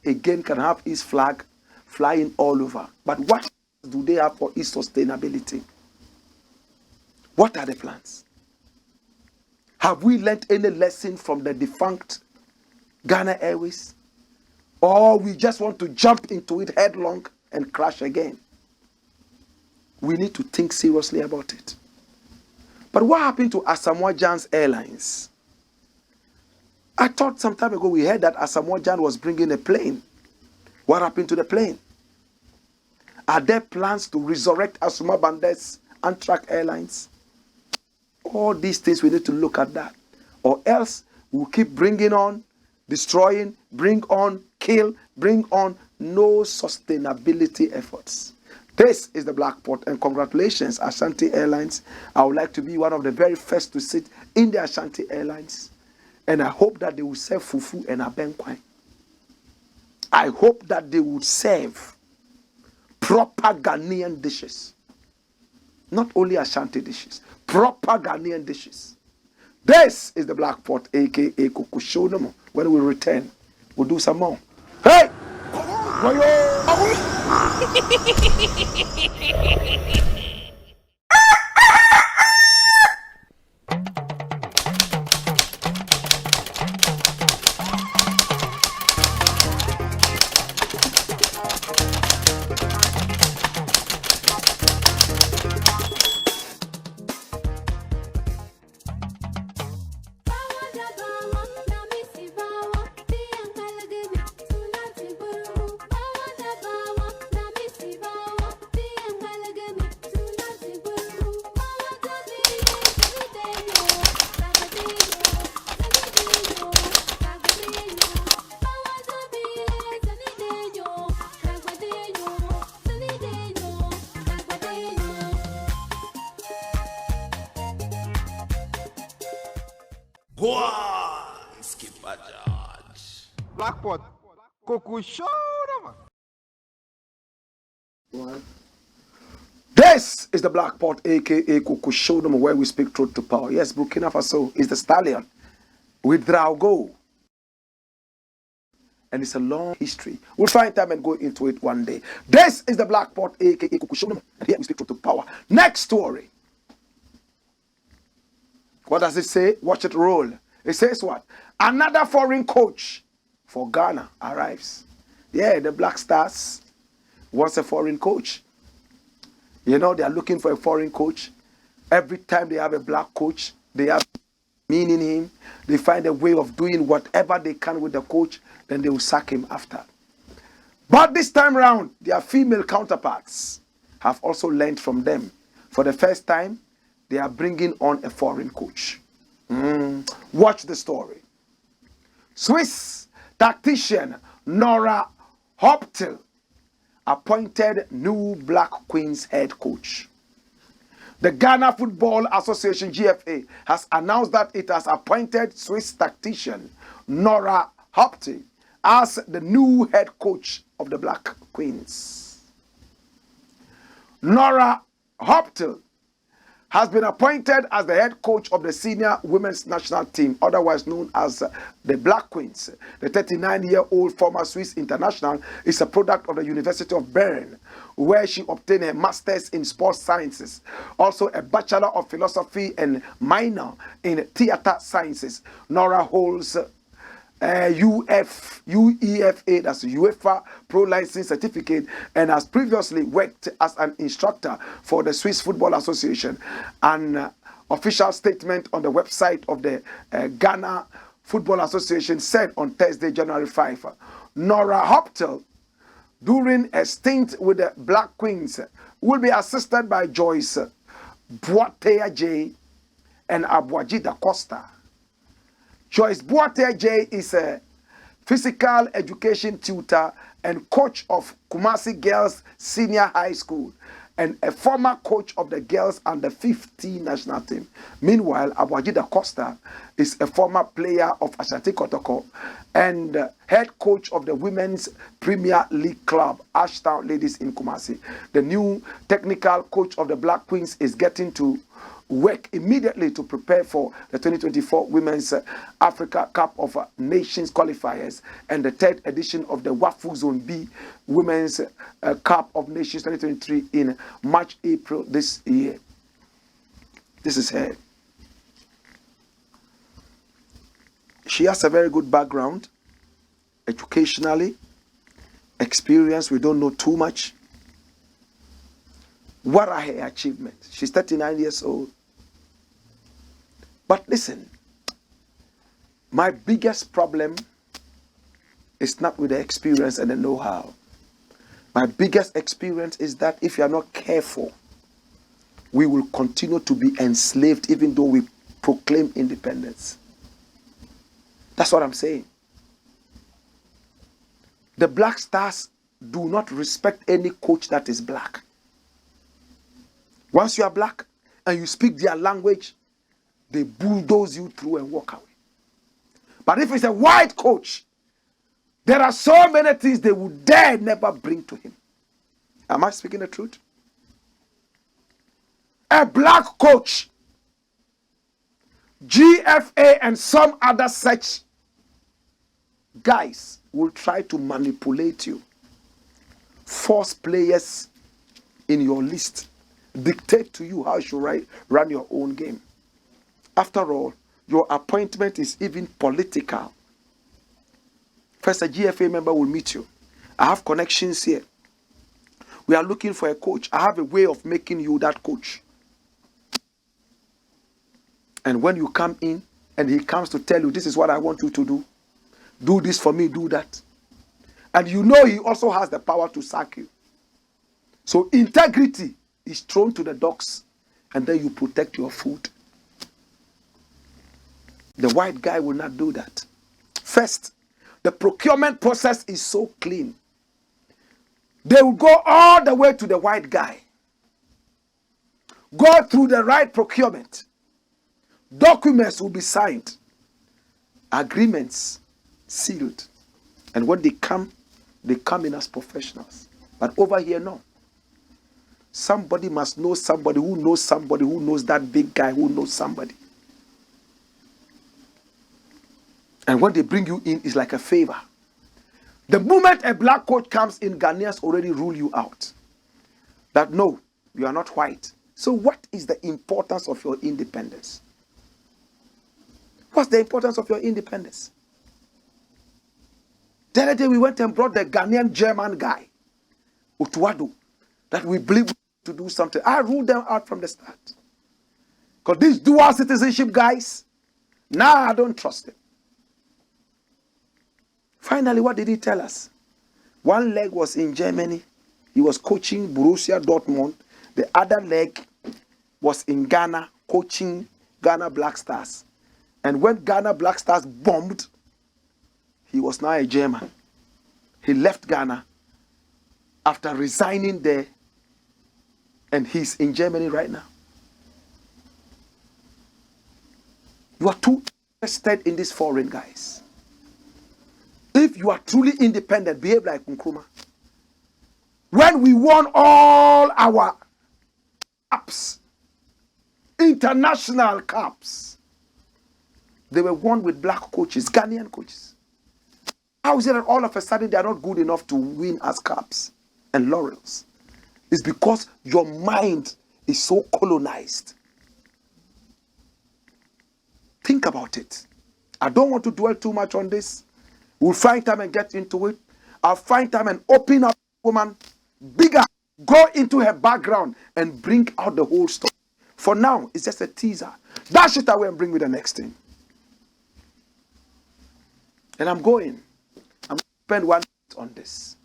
again, can have its flag flying all over. But what do they have for its sustainability? What are the plans? Have we learned any lesson from the defunct Ghana Airways? Or we just want to jump into it headlong and crash again? We need to think seriously about it. But what happened to Asamoah Gyan's Airlines? I thought some time ago we heard that Asamoah Gyan was bringing a plane. What happened to the plane? Are there plans to resurrect Asuma Bande's Antrak Airlines? All these things, we need to look at that. Or else we'll keep bringing on, destroying, bring on, kill, bring on, no sustainability efforts. This is the Blakk Pot, and congratulations, Ashanti Airlines. I would like to be one of the very first to sit in the Ashanti Airlines. And I hope that they will serve fufu and abenkwai. I hope that they would serve proper Ghanaian dishes. Not only Ashanti dishes, proper Ghanaian dishes. This is the Blakk Pot, aka Kukushonomo. When we return, we'll do some more. Hey! Blakk Pot, Kukushonomo. This is the Blakk Pot, aka Kukushonomo, where we speak truth to power. Yes, Burkina Faso is the stallion. with Drago. And it's a long history. We'll find time and go into it one day. This is the Black Pot, aka Kukushonum. And here we speak truth to power. Next story. What does it say? Watch it roll. It says what? Another foreign coach for Ghana arrives. Yeah, the Black Stars wants a foreign coach. You know, they are looking for a foreign coach. Every time they have a black coach, they have meaning him. They find a way of doing whatever they can with the coach, then they will sack him after. But this time around, their female counterparts have also learned from them. For the first time, they are bringing on a foreign coach. Watch the story. Swiss tactician Nora Hoptel appointed new Black Queens head coach. The Ghana Football Association, GFA, has announced that it has appointed Swiss tactician Nora Hoptel as the new head coach of the Black Queens. Nora Hoptel has been appointed as the head coach of the senior women's national team, otherwise known as the Black Queens. The 39-year-old former Swiss international is a product of the University of Bern, where she obtained a master's in sports sciences, also a bachelor of philosophy and minor in theater sciences. Nora holds UEFA, that's UEFA Pro License Certificate, and has previously worked as an instructor for the Swiss Football Association. An official statement on the website of the Ghana Football Association said on Thursday, January 5, Nora Hoptel, during a stint with the Black Queens, will be assisted by Joyce Boatea J and Abuajida Costa. Joyce Boatea J is a physical education tutor and coach of Kumasi Girls Senior High School and a former coach of the girls under 15 national team. Meanwhile, Abuajida Costa is a former player of Ashanti Kotoko and head coach of the Women's Premier League club, Ashtown Ladies in Kumasi. The new technical coach of the Black Queens is getting to work immediately to prepare for the 2024 Women's Africa Cup of Nations qualifiers and the third edition of the WAFU Zone B Women's Cup of Nations 2023 in March, April this year. This is her. She has a very good background, educationally, experience. We don't know too much. What are her achievements? She's 39 years old. But listen, my biggest problem is not with the experience and the know-how. My biggest experience is that if you are not careful, we will continue to be enslaved even though we proclaim independence. That's what I'm saying. The Black Stars do not respect any coach that is black. Once you are black and you speak their language, they bulldoze you through and walk away. But if it's a white coach, there are so many things they would dare never bring to him. Am I speaking the truth? A black coach, GFA and some other such guys will try to manipulate you, force players in your list, dictate to you how you should run your own game. After all, your appointment is even political. First, a GFA member will meet you. I have connections here. We are looking for a coach. I have a way of making you that coach. And when you come in and he comes to tell you, this is what I want you to do. Do this for me, do that. And you know he also has the power to sack you. So integrity is thrown to the dogs, and then you protect your food. The white guy will not do that. First, the procurement process is so clean. They will go all the way to the white guy. Go through the right procurement. Documents will be signed. Agreements sealed. And when they come in as professionals. But over here, no. Somebody must know somebody who knows that big guy who knows somebody. And when they bring you in, it's like a favor. The moment a black coach comes in, Ghanaians already rule you out. That no, you are not white. So what is the importance of your independence? What's the importance of your independence? The other day we went and brought the Ghanaian German guy, Utuado, that we believe to do something. I ruled them out from the start. Because these dual citizenship guys, now I don't trust them. Finally, what did he tell us? One leg was in Germany. He was coaching Borussia Dortmund. The other leg was in Ghana, coaching Ghana Black Stars. And when Ghana Black Stars bombed, he was now a German. He left Ghana after resigning there, and he's in Germany right now. You are too interested in these foreign guys. If you are truly independent, behave like Nkrumah. When we won all our cups, international cups, they were won with black coaches, Ghanaian coaches. How is it that all of a sudden they are not good enough to win as cups and laurels? It's because your mind is so colonized. Think about it. I don't want to dwell too much on this. We'll find time and get into it. I'll find time and open up a woman bigger, go into her background and bring out the whole story. For now, it's just a teaser. Dash it away and bring me the next thing. And I'm going to spend 1 minute on this.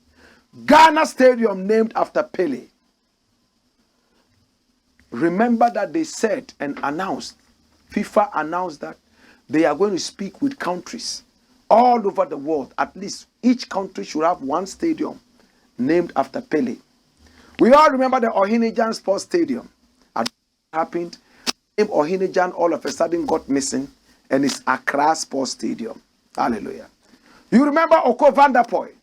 Ghana Stadium named after PELE. Remember that they said and announced, FIFA announced that they are going to speak with countries all over the world. At least each country should have one stadium named after PELE. We all remember the Ohinijan Sports Stadium. What happened? The name Ohinijan all of a sudden got missing, and it's Accra Sports Stadium. Hallelujah. You remember Oko van der Poel?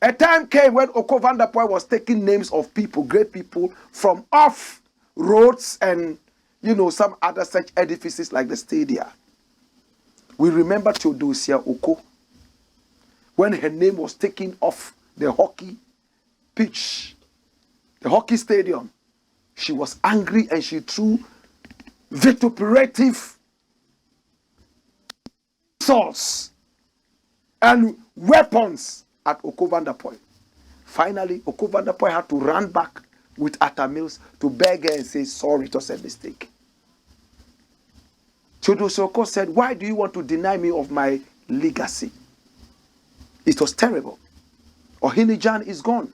A time came when Oko van der Poel was taking names of people, great people, from off roads and, you know, some other such edifices like the stadia. We remember Theodosia Oko when her name was taken off the hockey pitch, the hockey stadium. She was angry and she threw vituperative insults and weapons at Oko van der Poel. Finally, Oko van der Poel had to run back with Atta Mills to beg her and say, sorry, it was a mistake. Theodosia Oko said, why do you want to deny me of my legacy? It was terrible. Ohinijan is gone.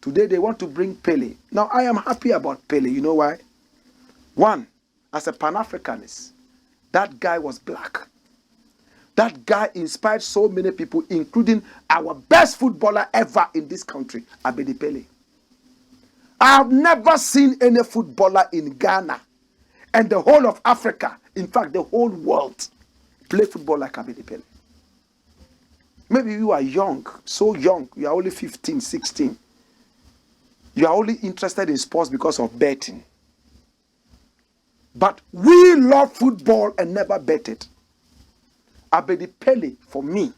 Today they want to bring PELE. Now I am happy about PELE. You know why? One, as a Pan-Africanist, that guy was black. That guy inspired so many people, including our best footballer ever in this country, Abedi PELE. I have never seen any footballer in Ghana and the whole of Africa, in fact the whole world, play football like Abedi PELE. Maybe you are young, so young, you are only 15, 16. You are only interested in sports because of betting. But we love football and never betted. Abedi PELE, for me,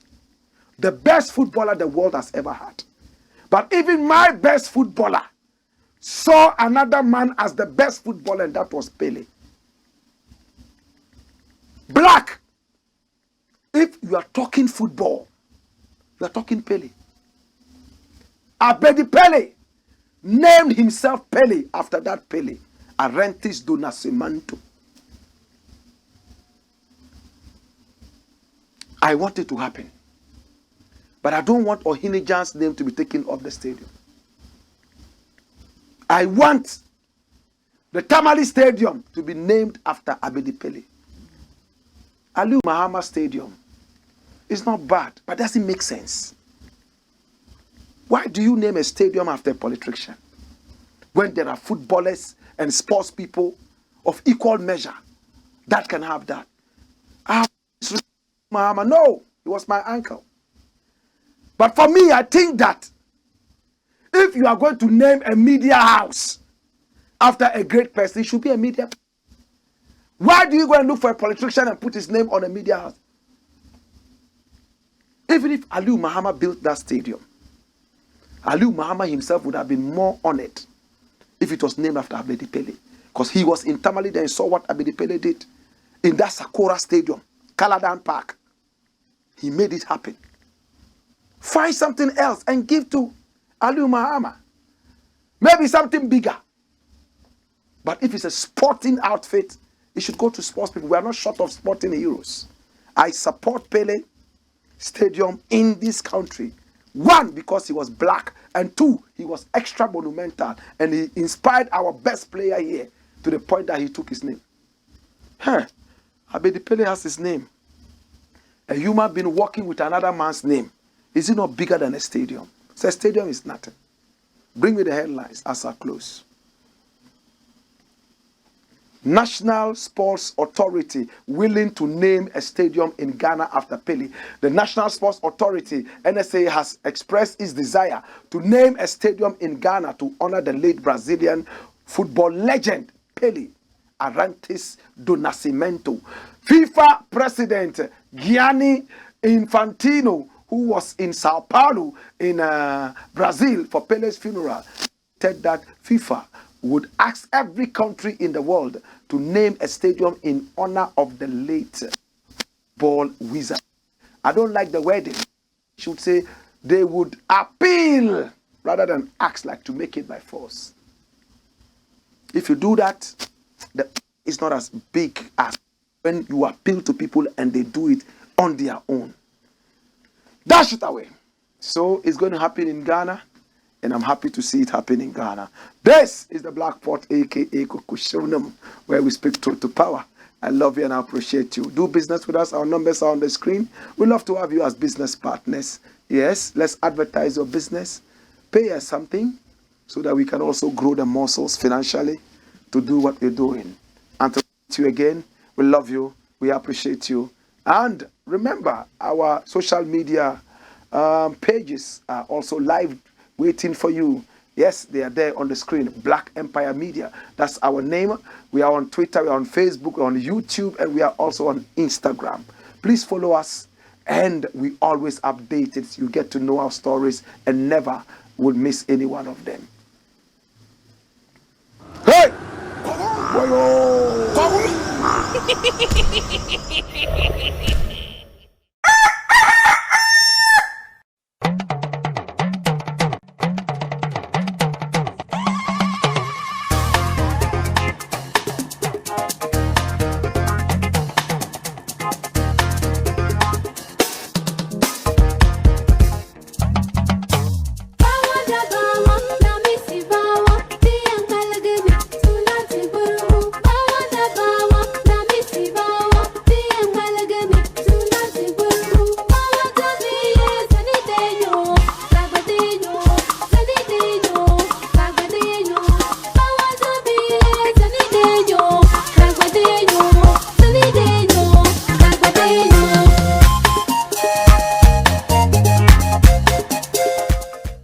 the best footballer the world has ever had. But even my best footballer saw another man as the best footballer, and that was PELE. Blakk, if you are talking football, you are talking PELE. Abedi PELE named himself PELE after that PELE, Arentis do Nascimento. I want it to happen. But I don't want Ohinijan's name to be taken off the stadium. I want the Tamale Stadium to be named after Abedi PELE. Aliu Mahama Stadium is not bad, but doesn't make sense. Why do you name a stadium after a politician when there are footballers and sports people of equal measure that can have that? Mahama, no, he was my uncle. But for me, I think that if you are going to name a media house after a great person, it should be a media. Why do you go and look for a politician and put his name on a media house? Even if Aliu Muhammad built that stadium, Aliu Muhammad himself would have been more honored if it was named after Abedi Pele. Because he was in Tamale there and saw what Abedi Pele did in that Sakura Stadium, Kaladan Park. He made it happen. Find something else and give to Aliu Muhammad. Maybe something bigger. But if it's a sporting outfit, it should go to sports people. We are not short of sporting heroes. I support Pele Stadium in this country. One, because he was black, and two, he was extra monumental, and he inspired our best player here to the point that he took his name. Abedi Pele has his name. A human being walking with another man's name. Is it not bigger than a stadium? So a stadium is nothing. Bring me the headlines as I close. National Sports Authority willing to name a stadium in Ghana after Pele. The National Sports Authority, NSA, has expressed its desire to name a stadium in Ghana to honor the late Brazilian football legend Pele Arantes do Nascimento. FIFA President Gianni Infantino, who was in Sao Paulo in Brazil for Pele's funeral, said that FIFA would ask every country in the world to name a stadium in honor of the late ball wizard. I don't like the wording. Should say they would appeal rather than ask, like to make it by force. If you do that, it's not as big as when you appeal to people and they do it on their own. Dash it away. So it's going to happen in Ghana, and I'm happy to see it happen in Ghana. This is the Black Pot, aka Kukushunum, where we speak truth to power. I love you and I appreciate you. Do business with us. Our numbers are on the screen. We'd love to have you as business partners. Yes, let's advertise your business. Pay us something so that we can also grow the muscles financially to do what we're doing. Until you again, we love you. We appreciate you. And remember, our social media pages are also live waiting for you. Yes, they are there on the screen. Black Empire Media. That's our name. We are on Twitter, we are on Facebook, we are on YouTube, and we are also on Instagram. Please follow us, and we always update it. You get to know our stories and never will miss any one of them. Hey!